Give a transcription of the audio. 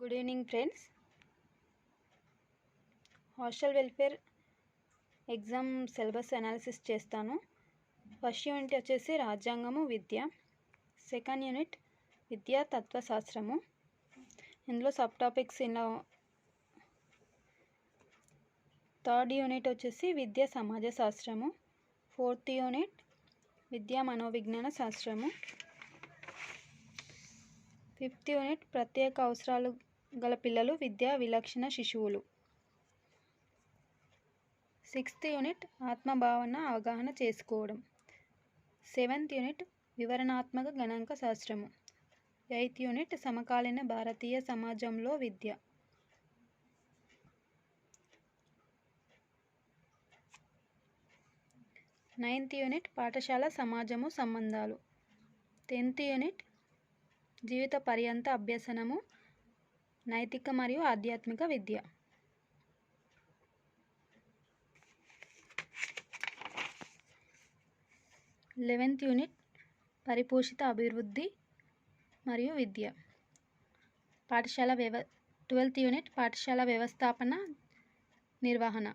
Good evening friends. Hostel welfare exam syllabus analysis చేస్తాను. First unit వచ్చేసి రాజ్యాంగము విద్య, second unit విద్యా తత్వశాస్త్రము. ఇందులో సబ్ టాపిక్స్ ఇలా. థర్డ్ యూనిట్ వచ్చేసి విద్యా సమాజ శాస్త్రము, ఫోర్త్ యూనిట్ విద్యా మనోవిజ్ఞాన శాస్త్రము, ఫిఫ్త్ యూనిట్ ప్రత్యేక అవసరాలు గల పిల్లలు విద్యా విలక్షణ శిశువులు, సిక్స్త్ యూనిట్ ఆత్మభావన అవగాహన చేసుకోవడం, సెవెంత్ యూనిట్ వివరణాత్మక గణాంక శాస్త్రము, ఎయిత్ యూనిట్ సమకాలీన భారతీయ సమాజంలో విద్య, నైన్త్ యూనిట్ పాఠశాల సమాజము సంబంధాలు, 10th యూనిట్ జీవిత పర్యంత అభ్యసనము, నైతిక మరియు ఆధ్యాత్మిక విద్య. లెవెన్త్ యూనిట్ పరిపోషిత అభివృద్ధి మరియు విద్య. 12th యూనిట్ పాఠశాల వ్యవస్థాపన నిర్వహణ.